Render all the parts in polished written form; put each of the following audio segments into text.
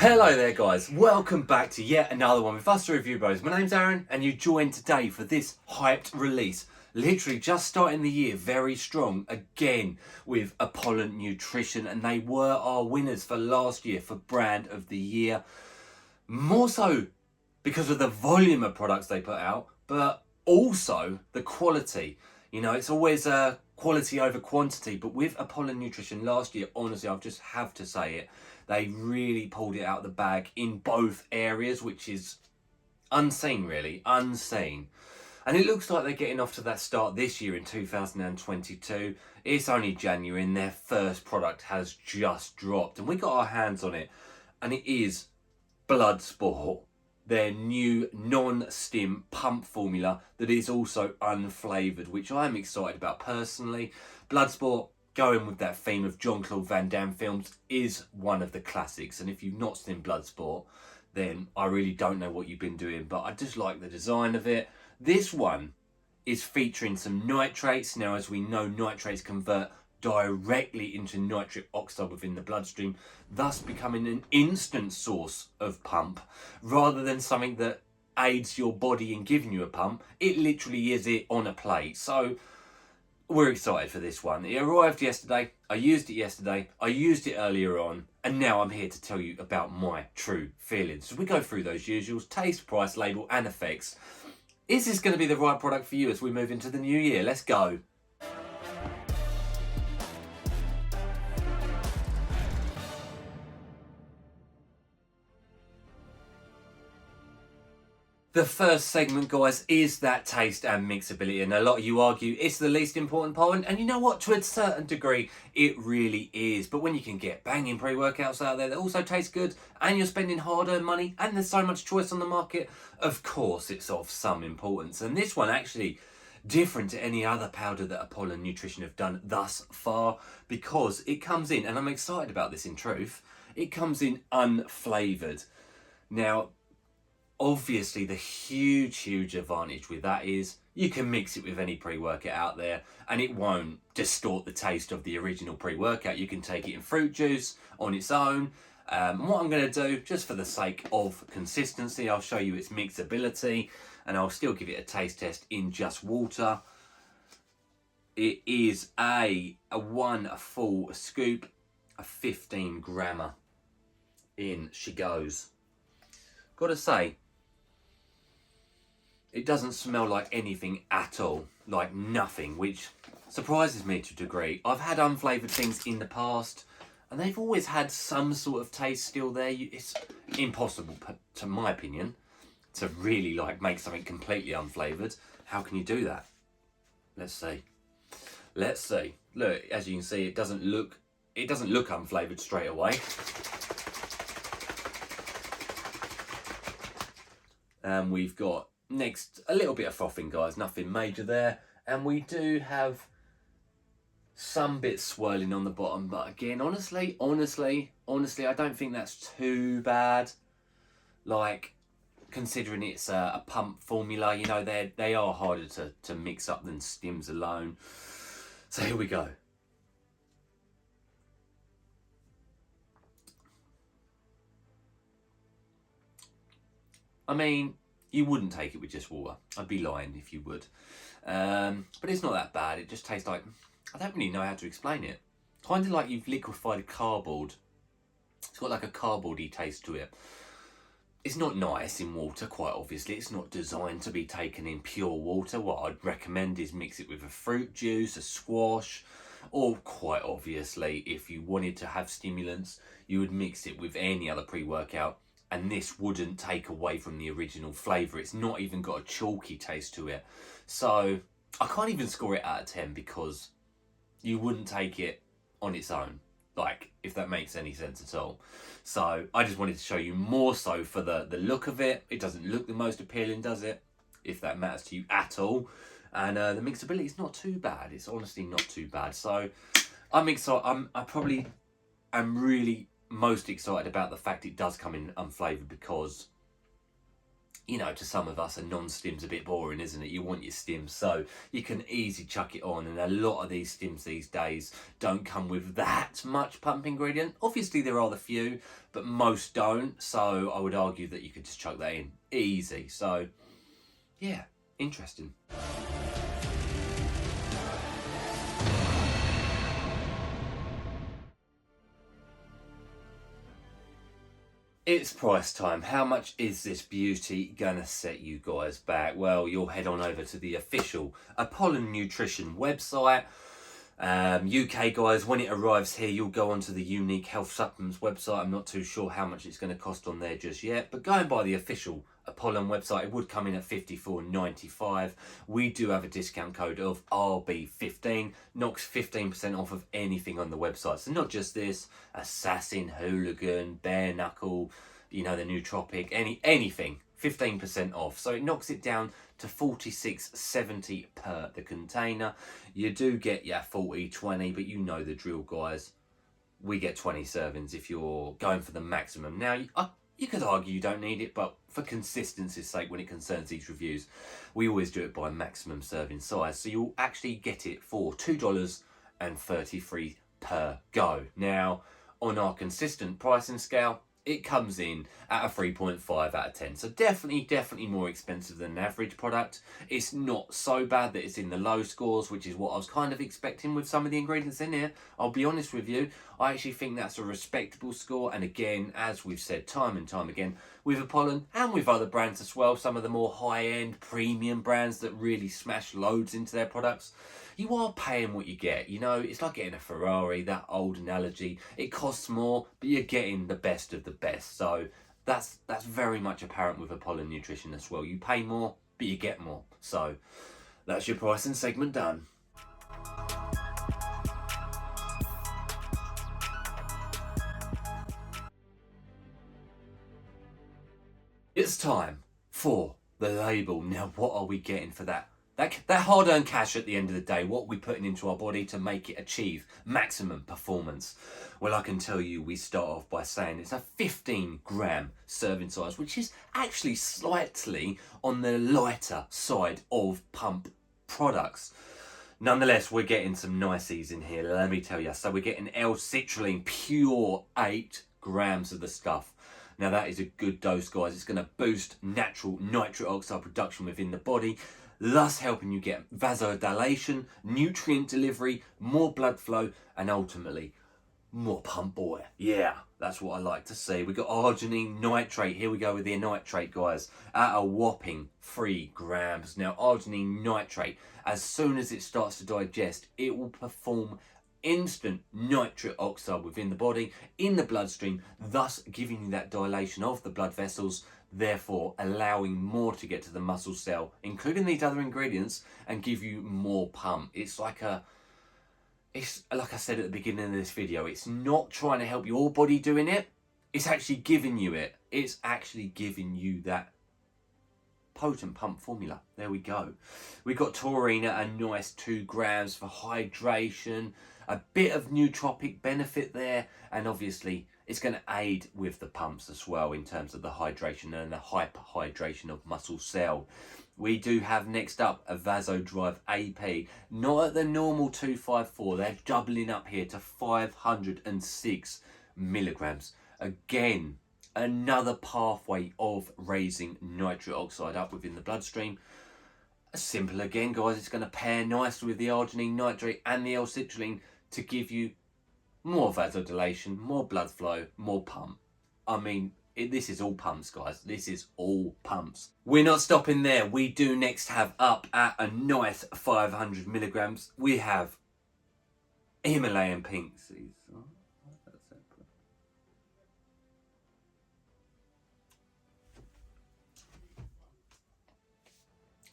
Hello there guys, welcome back to yet another one with us Review Bros. My name's Aaron and you joined today for this hyped release. Literally just starting the year very strong again with Apollon Nutrition, and they were our winners for last year for Brand of the Year. More so because of the volume of products they put out, but also the quality. You know, it's always quality over quantity, but with Apollon Nutrition last year, honestly, I just have to say it, they really pulled it out of the bag in both areas, which is unseen, really, unseen. And it looks like they're getting off to that start this year in 2022. It's only January and their first product has just dropped, and we got our hands on it, and it is Bloodsport, their new non-stim pump formula that is also unflavoured, which I am excited about personally. Bloodsport, going with that theme of Jean-Claude Van Damme films, is one of the classics, and if you've not seen Bloodsport, then I really don't know what you've been doing, but I just like the design of it. This one is featuring some nitrates. Now, as we know, nitrates convert directly into nitric oxide within the bloodstream, thus becoming an instant source of pump rather than something that aids your body in giving you a pump. It literally is it on a plate. So we're excited for this one. It arrived yesterday. I used it yesterday. I used it earlier on, and now I'm here to tell you about my true feelings. So we go through those usuals: taste, price, label and effects. Is this going to be the right product for you as we move into the new year? Let's go. The first segment, guys, is that taste and mixability, and a lot of you argue it's the least important part, and you know what, to a certain degree it really is. But when you can get banging pre-workouts out there that also taste good, and you're spending hard-earned money, and there's so much choice on the market, of course it's of some importance. And this one actually different to any other powder that Apollon Nutrition have done thus far, because it comes in, and I'm excited about this in truth, it comes in unflavoured. Now, obviously, the huge advantage with that is you can mix it with any pre-workout out there and it won't distort the taste of the original pre-workout. You can take it in fruit juice on its own. And what I'm going to do, just for the sake of consistency, I'll show you its mixability, and I'll still give it a taste test in just water. It is a one full scoop, a 15 grammer. In she goes. Gotta say, it doesn't smell like anything at all, like nothing, which surprises me to a degree. I've had unflavoured things in the past, and they've always had some sort of taste still there. It's impossible, to my opinion, to really make something completely unflavoured. How can you do that? Let's see. Let's see. Look, as you can see, it doesn't look unflavoured straight away. And we've got next a little bit of frothing, guys, nothing major there, and we do have some bits swirling on the bottom, but again, honestly, I don't think that's too bad, like, considering it's a pump formula. You know, they are harder to mix up than stims alone. So here we go. I mean, you wouldn't take it with just water. I'd be lying if you would. But it's not that bad. It just tastes like, I don't really know how to explain it. Kind of like you've liquefied cardboard. It's got like a cardboardy taste to it. It's not nice in water, quite obviously. It's not designed to be taken in pure water. What I'd recommend is mix it with a fruit juice, a squash, or quite obviously, if you wanted to have stimulants, you would mix it with any other pre-workout, and this wouldn't take away from the original flavour. It's not even got a chalky taste to it. So I can't even score it out of 10 because you wouldn't take it on its own, like, if that makes any sense at all. So I just wanted to show you more so for the look of it. It doesn't look the most appealing, does it? If that matters to you at all. And the mixability is not too bad. It's honestly not too bad. So I'm excited. I probably am really most excited about the fact it does come in unflavoured, because you know, to some of us, a non-stim's a bit boring, isn't it? You want your stims, so you can easily chuck it on. And a lot of these stims these days don't come with that much pump ingredient. Obviously, there are the few, but most don't. So I would argue that you could just chuck that in easy. So yeah, interesting. It's price time. How much is this beauty gonna set you guys back? Well, you'll head on over to the official Apollon Nutrition website. UK guys, when it arrives here, you'll go onto the Unique Health Supplements website. I'm not too sure how much it's going to cost on there just yet, but going by the official Apollon website, it would come in at $54.95. We do have a discount code of RB15, knocks 15% off of anything on the website. So not just this, Assassin, Hooligan, Bare Knuckle, you know, the Nootropic, anything. 15% off, so it knocks it down to $46.70 per the container. You do get 40-20, but you know the drill, guys. We get 20 servings if you're going for the maximum. Now you could argue you don't need it, but for consistency's sake, when it concerns these reviews, we always do it by maximum serving size, so you'll actually get it for $2.33 per go. Now on our consistent pricing scale, it comes in at a 3.5 out of 10. So definitely more expensive than an average product. It's not so bad that it's in the low scores, which is what I was kind of expecting with some of the ingredients in here. I'll be honest with you, I actually think that's a respectable score. And again, as we've said time and time again, with Apollon and with other brands as well, some of the more high-end premium brands that really smash loads into their products, you are paying what you get. You know, it's like getting a Ferrari, that old analogy. It costs more, but you're getting the best of the best. So that's very much apparent with Apollon Nutrition as well. You pay more, but you get more. So that's your pricing segment done. It's time for the label. Now, what are we getting for that? That hard-earned cash at the end of the day, what are we putting into our body to make it achieve maximum performance? Well, I can tell you we start off by saying it's a 15-gram serving size, which is actually slightly on the lighter side of pump products. Nonetheless, we're getting some niceties in here, let me tell you. So we're getting L-citrulline, pure 8 grams of the stuff. Now that is a good dose, guys. It's going to boost natural nitric oxide production within the body, thus helping you get vasodilation, nutrient delivery, more blood flow, and ultimately more pump boy. Yeah, that's what I like to see. We've got arginine nitrate. Here we go with the nitrate, guys, at a whopping 3 grams. Now, arginine nitrate, as soon as it starts to digest, it will perform instant nitric oxide within the body, in the bloodstream, thus giving you that dilation of the blood vessels, therefore allowing more to get to the muscle cell, including these other ingredients, and give you more pump. It's like I said at the beginning of this video, it's not trying to help your body doing it, it's actually giving you it. It's actually giving you that potent pump formula. There we go. We've got taurine at a nice 2 grams for hydration, a bit of nootropic benefit there, and obviously it's going to aid with the pumps as well in terms of the hydration and the hyperhydration of muscle cell. We do have next up a Vasodrive AP, not at the normal 254, they're doubling up here to 506 milligrams. Again, another pathway of raising nitric oxide up within the bloodstream. Simple again, guys, it's going to pair nicely with the arginine nitrate and the L-citrulline to give you more vasodilation, more blood flow, more pump. I mean, this is all pumps, guys. This is all pumps. We're not stopping there. We do next have up at a nice 500 milligrams. We have Himalayan pink sea salt.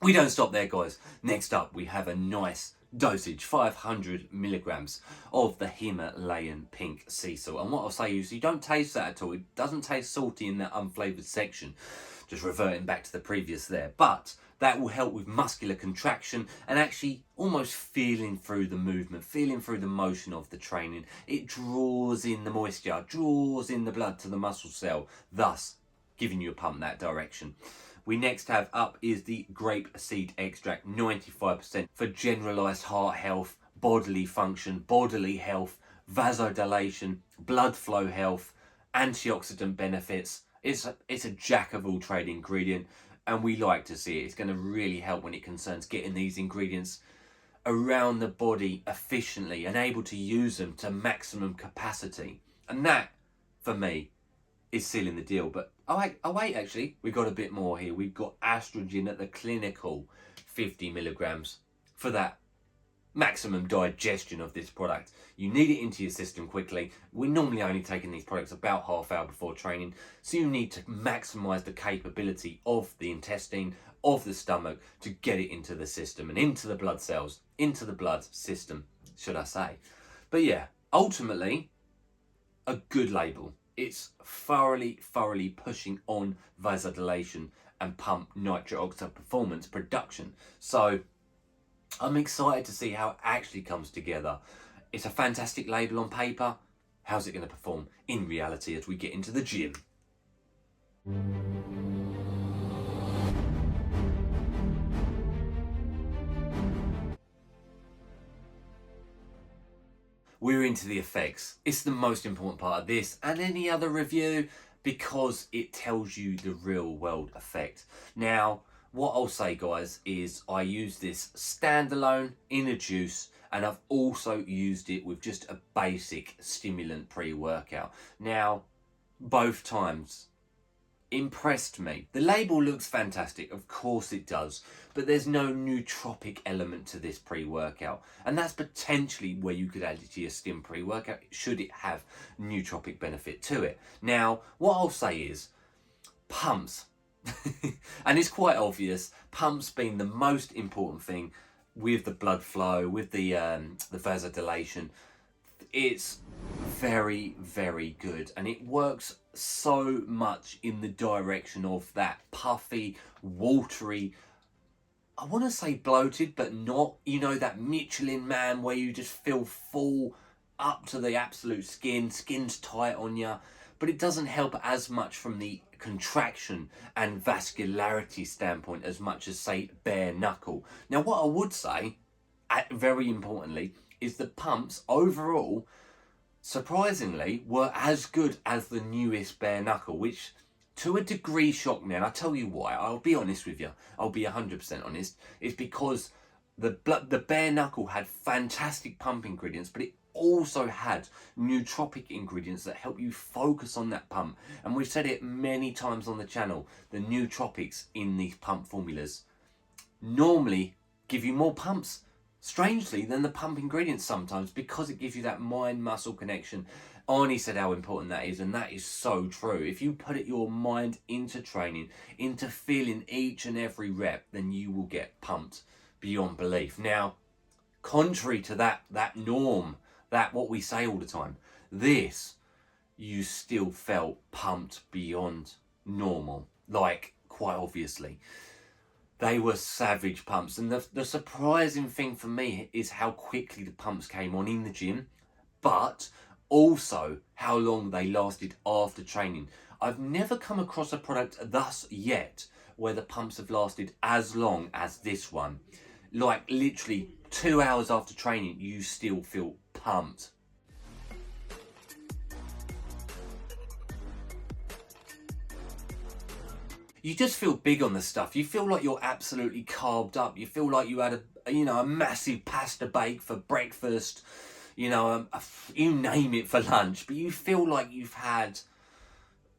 We don't stop there, guys. Next up, we have a nice dosage, 500 milligrams of the Himalayan pink sea salt. And what I'll say is you don't taste that at all. It doesn't taste salty in that unflavoured section. Just reverting back to the previous there. But that will help with muscular contraction and actually almost feeling through the movement, feeling through the motion of the training. It draws in the moisture, draws in the blood to the muscle cell, thus giving you a pump in that direction. We next have up is the grape seed extract, 95% for generalized heart health, bodily function, bodily health, vasodilation, blood flow health, antioxidant benefits. It's a jack of all trade ingredient, and we like to see it. It's going to really help when it concerns getting these ingredients around the body efficiently and able to use them to maximum capacity. And that, for me, is sealing the deal. But oh wait, actually, we've got a bit more here. We've got estrogen at the clinical 50 milligrams for that maximum digestion of this product. You need it into your system quickly. We're normally only taking these products about half hour before training, so you need to maximize the capability of the intestine, of the stomach, to get it into the system and into the blood cells, into the blood system, should I say. But yeah, ultimately, a good label. It's thoroughly pushing on vasodilation and pump nitric oxide performance production. So I'm excited to see how it actually comes together. It's a fantastic label on paper. How's it going to perform in reality as we get into the gym? We're into the effects. It's the most important part of this and any other review because it tells you the real world effect. Now, what I'll say, guys, is I use this standalone in a juice, and I've also used it with just a basic stimulant pre-workout. Now, both times impressed me. The label looks fantastic, of course it does, but there's no nootropic element to this pre-workout, and that's potentially where you could add it to your stim pre-workout should it have nootropic benefit to it. Now, what I'll say is pumps, and it's quite obvious, pumps being the most important thing with the blood flow, with the vasodilation. It's very good, and it works so much in the direction of that puffy, watery, I want to say bloated, but not, you know, that Michelin man where you just feel full up to the absolute skin's tight on you, but it doesn't help as much from the contraction and vascularity standpoint as much as, say, bare knuckle. Now, what I would say, very importantly, is the pumps overall, surprisingly, were as good as the newest bare knuckle, which to a degree shocked me. And I'll tell you why. I'll be honest with you. I'll be 100% honest. It's because the bare knuckle had fantastic pump ingredients, but it also had nootropic ingredients that help you focus on that pump. And we've said it many times on the channel, the nootropics in these pump formulas normally give you more pumps, strangely, than the pump ingredients sometimes, because it gives you that mind-muscle connection. Arnie said how important that is, and that is so true. If you put your mind into training, into feeling each and every rep, then you will get pumped beyond belief. Now, contrary to that norm, that what we say all the time, this, you still felt pumped beyond normal, like, quite obviously. They were savage pumps, and the surprising thing for me is how quickly the pumps came on in the gym, but also how long they lasted after training. I've never come across a product thus yet where the pumps have lasted as long as this one. Like literally 2 hours after training, you still feel pumped. You just feel big on the stuff. You feel like you're absolutely carved up. You feel like you had a massive pasta bake for breakfast, you name it, for lunch, but you feel like you've had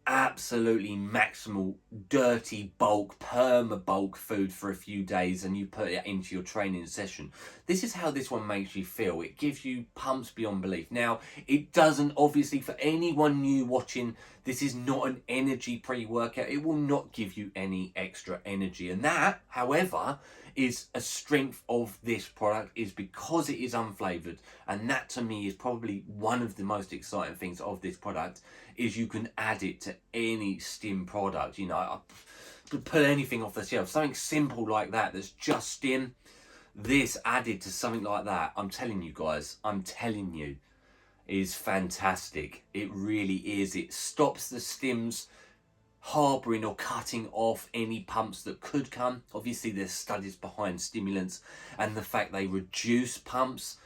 absolutely maximal dirty bulk, perma bulk food for a few days, and you put it into your training session. This is how this one makes you feel. It gives you pumps beyond belief. Now, it doesn't, obviously, for anyone new watching, this is not an energy pre-workout. It will not give you any extra energy, and that, however, is a strength of this product, is because it is unflavored. And that, to me, is probably one of the most exciting things of this product, is you can add it to any stim product. I could put anything off the shelf, something simple like that, that's just stim. This added to something like that, I'm telling you guys, is fantastic. It really is. It stops the stims harbouring or cutting off any pumps that could come. Obviously there's studies behind stimulants and the fact they reduce pumps,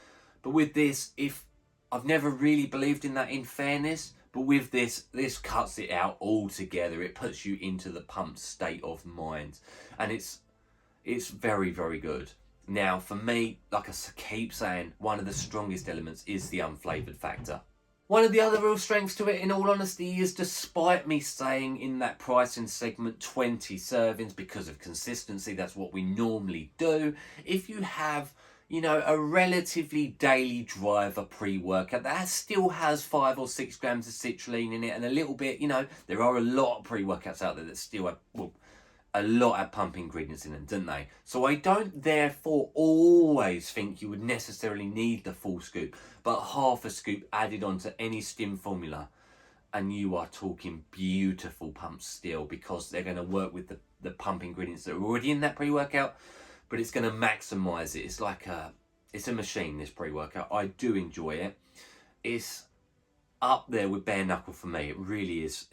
but with this, if I've never really believed in that, in fairness, but with this cuts it out altogether. It puts you into the pump state of mind, and it's very, very good. Now for me, like I keep saying, one of the strongest elements is the unflavoured factor. One of the other real strengths to it, in all honesty, is despite me saying in that pricing segment 20 servings because of consistency, that's what we normally do. If you have, you know, a relatively daily driver pre-workout that still has 5 or 6 grams of citrulline in it and a little bit, you know, there are a lot of pre-workouts out there that still have, well, a lot of pump ingredients in them, don't they? So I don't therefore always think you would necessarily need the full scoop, but half a scoop added onto any stim formula and you are talking beautiful pumps still, because they're going to work with the pump ingredients that are already in that pre-workout, but it's going to maximize it. It's like it's a machine, this pre-workout. I do enjoy it. It's up there with bare knuckle for me. It really is.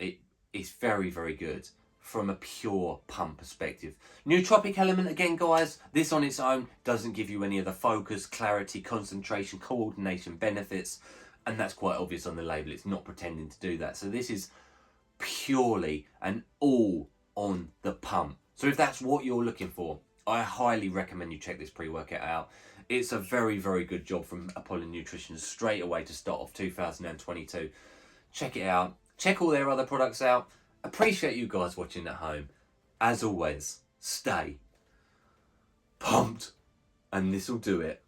It's very, very good from a pure pump perspective. Nootropic element, again guys, this on its own doesn't give you any of the focus, clarity, concentration, coordination benefits, and that's quite obvious on the label. It's not pretending to do that. So this is purely and all on the pump. So if that's what you're looking for, I highly recommend you check this pre-workout out. It's a very, very good job from Apollon Nutrition straight away to start off 2022. Check it out. Check all their other products out. Appreciate you guys watching at home. As always, stay pumped, and this will do it.